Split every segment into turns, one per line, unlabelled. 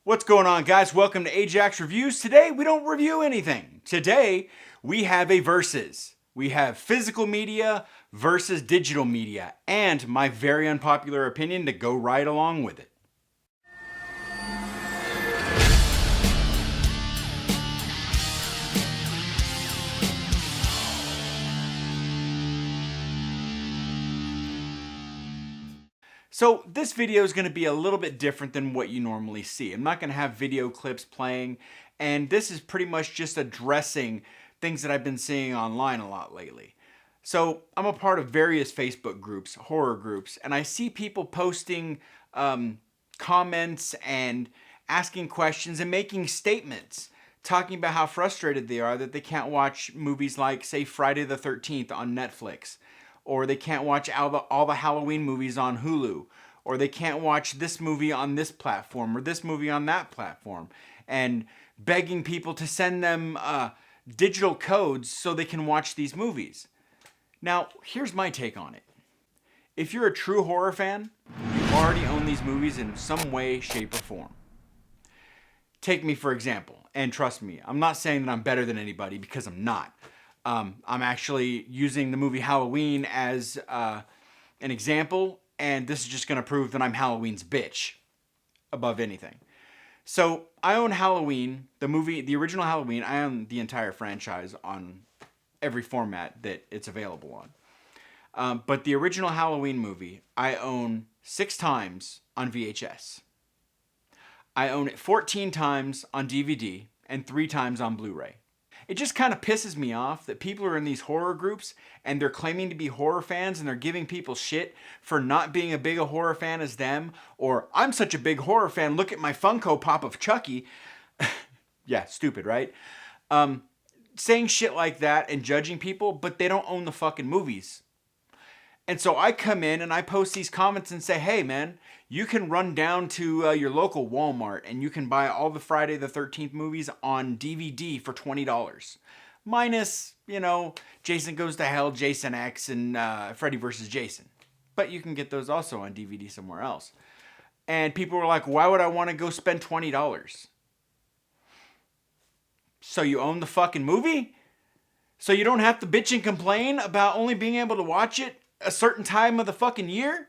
What's going on, guys? Welcome to Ajax Reviews. Today, we don't review anything. Today, we have a versus. We have physical media versus digital media, and my very unpopular opinion to go right along with it. So this video is going to be a little bit different than what you normally see. I'm not going to have video clips playing, and this is pretty much just addressing things that I've been seeing online a lot lately. So I'm a part of various Facebook groups, horror groups, and I see people posting comments and asking questions and making statements talking about how frustrated they are that they can't watch movies like, say, Friday the 13th on Netflix, or they can't watch all the Halloween movies on Hulu, or they can't watch this movie on this platform or this movie on that platform, and begging people to send them digital codes so they can watch these movies. Now, here's my take on it. If you're a true horror fan, you already own these movies in some way, shape, or form. Take me for example, and trust me, I'm not saying that I'm better than anybody because I'm not. I'm actually using the movie Halloween as an example, and this is just going to prove that I'm Halloween's bitch above anything. So I own Halloween, the movie, the original Halloween. I own the entire franchise on every format that it's available on. But the original Halloween movie, I own 6 times on VHS. I own it 14 times on DVD and 3 times on Blu-ray. It just kind of pisses me off that people are in these horror groups and they're claiming to be horror fans and they're giving people shit for not being as big a horror fan as them, or I'm such a big horror fan, look at my Funko Pop of Chucky. Yeah, stupid, right? Saying shit like that and judging people, but they don't own the fucking movies. And so I come in and I post these comments and say, hey man, you can run down to your local Walmart and you can buy all the Friday the 13th movies on DVD for $20. Minus, Jason Goes to Hell, Jason X, and Freddy vs. Jason. But you can get those also on DVD somewhere else. And people were like, why would I want to go spend $20? So you own the fucking movie? So you don't have to bitch and complain about only being able to watch it a certain time of the fucking year?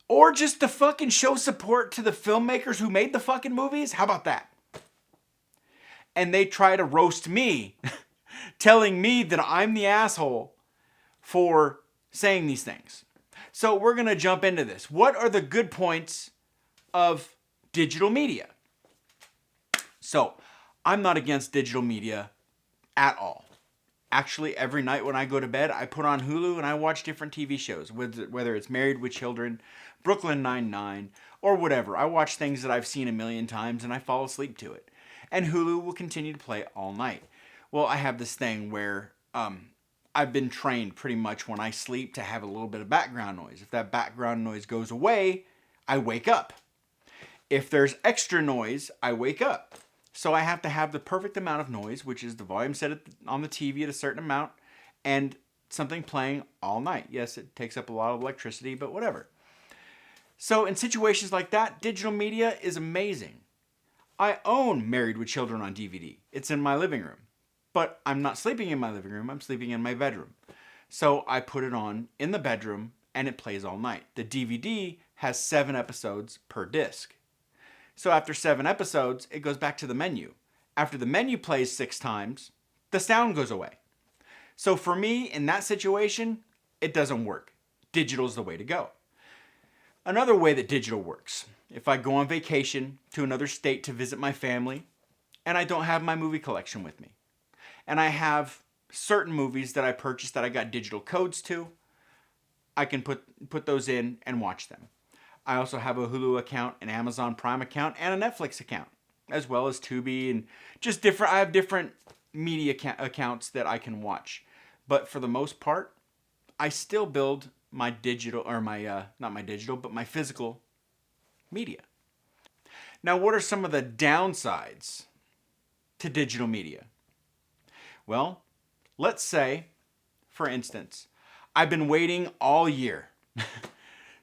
Or just to fucking show support to the filmmakers who made the fucking movies? How about that? And they try to roast me, telling me that I'm the asshole for saying these things. So we're going to jump into this. What are the good points of digital media? So I'm not against digital media at all. Actually, every night when I go to bed, I put on Hulu and I watch different TV shows, whether it's Married with Children, Brooklyn Nine-Nine, or whatever. I watch things that I've seen a million times and I fall asleep to it. And Hulu will continue to play all night. Well, I have this thing where I've been trained pretty much when I sleep to have a little bit of background noise. If that background noise goes away, I wake up. If there's extra noise, I wake up. So I have to have the perfect amount of noise, which is the volume set on the TV at a certain amount, and something playing all night. Yes, it takes up a lot of electricity, but whatever. So in situations like that, digital media is amazing. I own Married with Children on DVD. It's in my living room. But I'm not sleeping in my living room, I'm sleeping in my bedroom. So I put it on in the bedroom, and it plays all night. The DVD has 7 episodes per disc. So after 7 episodes, it goes back to the menu. After the menu plays 6 times, the sound goes away. So for me, in that situation, it doesn't work. Digital is the way to go. Another way that digital works, if I go on vacation to another state to visit my family, and I don't have my movie collection with me, and I have certain movies that I purchased that I got digital codes to, I can put those in and watch them. I also have a Hulu account, an Amazon Prime account, and a Netflix account, as well as Tubi and just different. I have different media accounts that I can watch. But for the most part, I still build my digital, or not my digital, but my physical media. Now, what are some of the downsides to digital media? Well, let's say, for instance, I've been waiting all year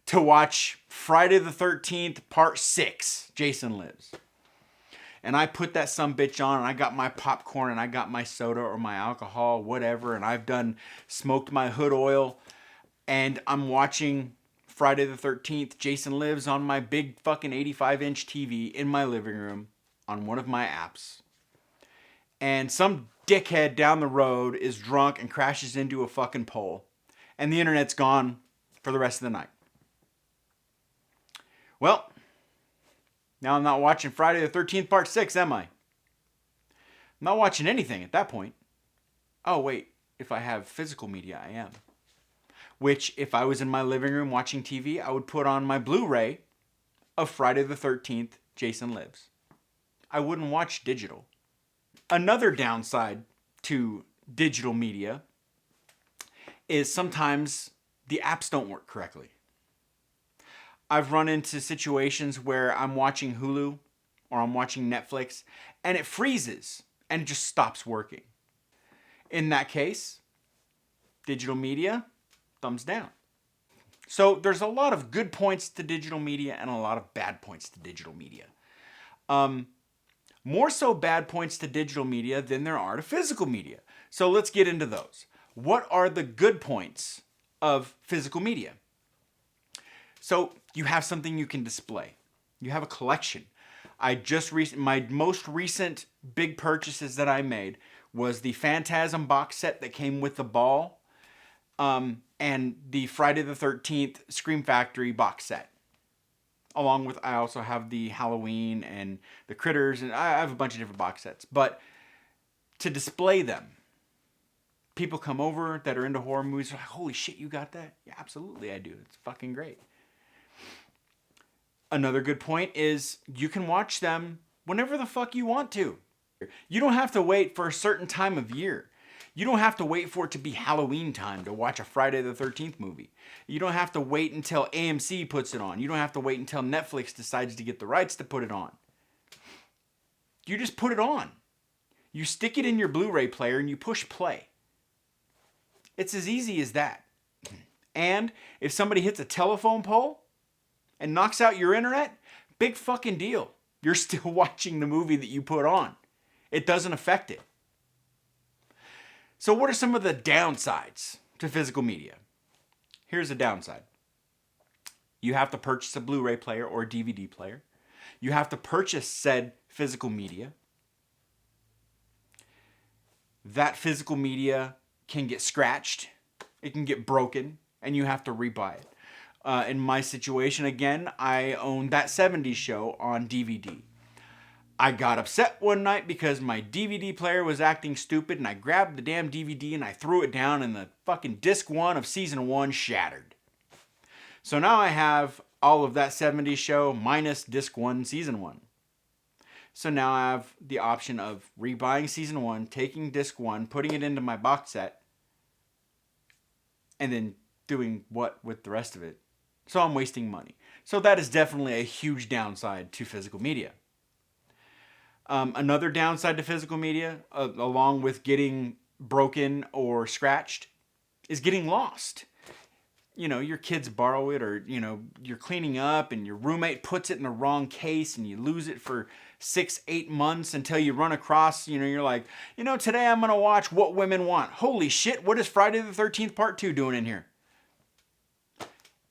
to watch Friday the 13th Part 6, Jason Lives. And I put that sumbitch on, and I got my popcorn, and I got my soda or my alcohol, whatever, and I've smoked my hood oil, and I'm watching Friday the 13th, Jason Lives on my big fucking 85-inch TV in my living room on one of my apps. And some dickhead down the road is drunk and crashes into a fucking pole. And the internet's gone for the rest of the night. Well, now I'm not watching Friday the 13th Part 6, am I? I'm not watching anything at that point. Oh, wait. If I have physical media, I am. Which, if I was in my living room watching TV, I would put on my Blu-ray of Friday the 13th, Jason Lives. I wouldn't watch digital. Another downside to digital media is sometimes the apps don't work correctly. I've run into situations where I'm watching Hulu or I'm watching Netflix and it freezes and it just stops working. In that case, digital media, thumbs down. So there's a lot of good points to digital media and a lot of bad points to digital media. More so bad points to digital media than there are to physical media. So let's get into those. What are the good points of physical media? So you have something you can display. You have a collection. My most recent big purchases that I made was the Phantasm box set that came with the ball, and the Friday the 13th Scream Factory box set. Along with, I also have the Halloween and the Critters, and I have a bunch of different box sets. But to display them, people come over that are into horror movies, like, holy shit, you got that? Yeah, absolutely I do. It's fucking great. Another good point is you can watch them whenever the fuck you want to. You don't have to wait for a certain time of year. You don't have to wait for it to be Halloween time to watch a Friday the 13th movie. You don't have to wait until AMC puts it on. You don't have to wait until Netflix decides to get the rights to put it on. You just put it on. You stick it in your Blu-ray player and you push play. It's as easy as that. And if somebody hits a telephone pole and knocks out your internet, big fucking deal. You're still watching the movie that you put on. It doesn't affect it. So what are some of the downsides to physical media? Here's a downside. You have to purchase a Blu-ray player or a DVD player. You have to purchase said physical media. That physical media can get scratched. It can get broken, and you have to rebuy it. In my situation, again, I own That 70s Show on DVD. I got upset one night because my DVD player was acting stupid, and I grabbed the damn DVD and I threw it down, and the fucking disc 1 of season 1 shattered. So now I have all of That 70s Show minus disc 1 season 1. So now I have the option of rebuying season 1, taking disc 1, putting it into my box set, and then doing what with the rest of it? So I'm wasting money. So that is definitely a huge downside to physical media. Another downside to physical media, along with getting broken or scratched, is getting lost. You know, your kids borrow it, or, you know, you're cleaning up and your roommate puts it in the wrong case and you lose it for 6-8 months until you run across, you know, you're like, you know, today I'm going to watch What Women Want. Holy shit, what is Friday the 13th Part 2 doing in here?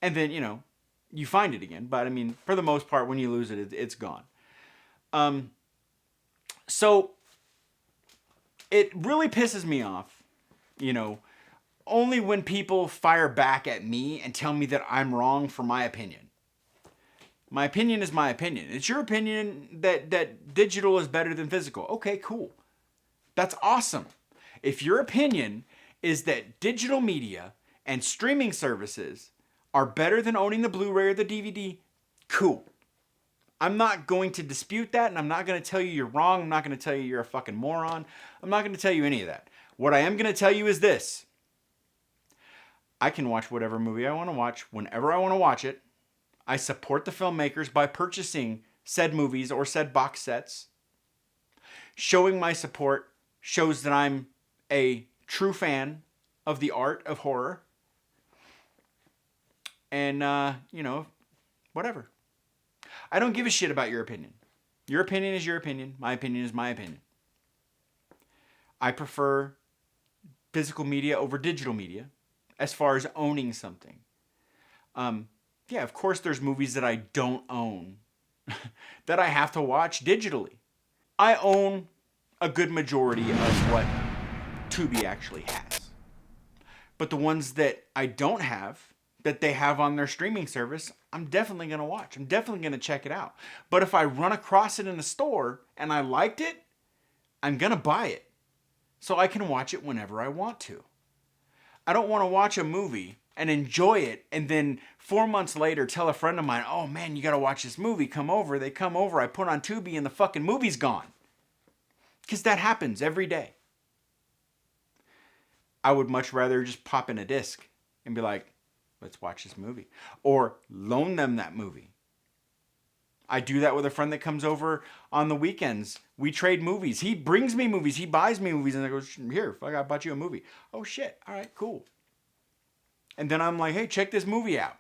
And then, you know, you find it again. But, I mean, for the most part, when you lose it, it's gone. So, it really pisses me off, you know, only when people fire back at me and tell me that I'm wrong for my opinion. My opinion is my opinion. It's your opinion that digital is better than physical. Okay, cool. That's awesome. If your opinion is that digital media and streaming services are better than owning the Blu-ray or the DVD, cool. I'm not going to dispute that, and I'm not going to tell you you're wrong. I'm not going to tell you you're a fucking moron. I'm not going to tell you any of that. What I am going to tell you is this. I can watch whatever movie I want to watch whenever I want to watch it. I support the filmmakers by purchasing said movies or said box sets. Showing my support shows that I'm a true fan of the art of horror. And, whatever. I don't give a shit about your opinion. Your opinion is your opinion. My opinion is my opinion. I prefer physical media over digital media as far as owning something. Yeah, of course there's movies that I don't own that I have to watch digitally. I own a good majority of what Tubi actually has. But the ones that I don't have, that they have on their streaming service, I'm definitely going to watch. I'm definitely going to check it out. But if I run across it in the store and I liked it, I'm going to buy it so I can watch it whenever I want to. I don't want to watch a movie and enjoy it and then 4 months later tell a friend of mine, oh man, you got to watch this movie. Come over. They come over. I put on Tubi and the fucking movie's gone. Because that happens every day. I would much rather just pop in a disc and be like, let's watch this movie. Or loan them that movie. I do that with a friend that comes over on the weekends. We trade movies. He brings me movies. He buys me movies. And I go, here, fuck, I bought you a movie. Oh, shit. All right, cool. And then I'm like, hey, check this movie out.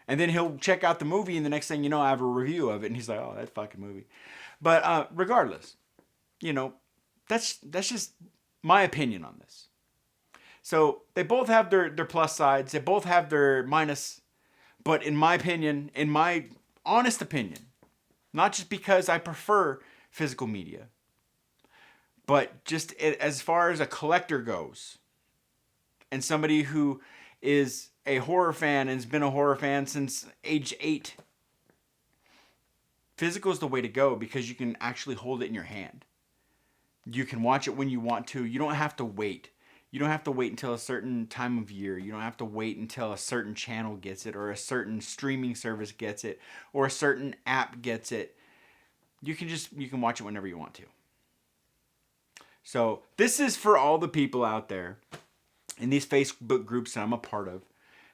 And then he'll check out the movie. And the next thing you know, I have a review of it. And he's like, oh, that fucking movie. But regardless, that's just my opinion on this. So they both have their plus sides. They both have their minus. But in my opinion, in my honest opinion, not just because I prefer physical media, but just as far as a collector goes, and somebody who is a horror fan and has been a horror fan since age 8, physical is the way to go because you can actually hold it in your hand. You can watch it when you want to. You don't have to wait. You don't have to wait until a certain time of year. You don't have to wait until a certain channel gets it or a certain streaming service gets it or a certain app gets it. You can watch it whenever you want to. So this is for all the people out there in these Facebook groups that I'm a part of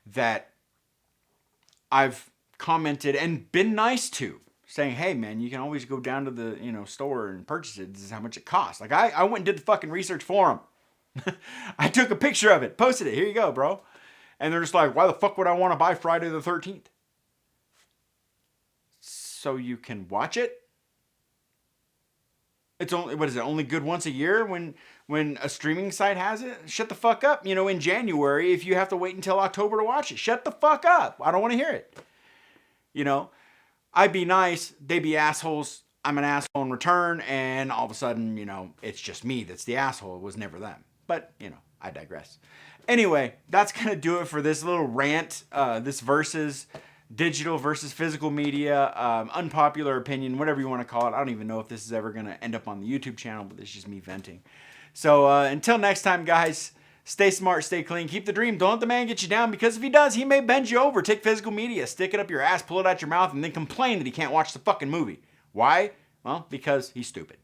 that I've commented and been nice to, saying, hey man, you can always go down to the store and purchase it. This is how much it costs. Like I went and did the fucking research for them. I took a picture of it, posted it. Here you go, bro. And they're just like, why the fuck would I want to buy Friday the 13th? So you can watch it? It's only good once a year when a streaming site has it? Shut the fuck up. In January, if you have to wait until October to watch it, shut the fuck up. I don't want to hear it. I'd be nice. They be assholes. I'm an asshole in return. And all of a sudden, it's just me that's the asshole. It was never them. But, I digress. Anyway, that's going to do it for this little rant. This versus digital versus physical media, unpopular opinion, whatever you want to call it. I don't even know if this is ever going to end up on the YouTube channel, but this is just me venting. So until next time, guys, stay smart, stay clean, keep the dream. Don't let the man get you down, because if he does, he may bend you over. Take physical media, stick it up your ass, pull it out your mouth, and then complain that he can't watch the fucking movie. Why? Well, because he's stupid.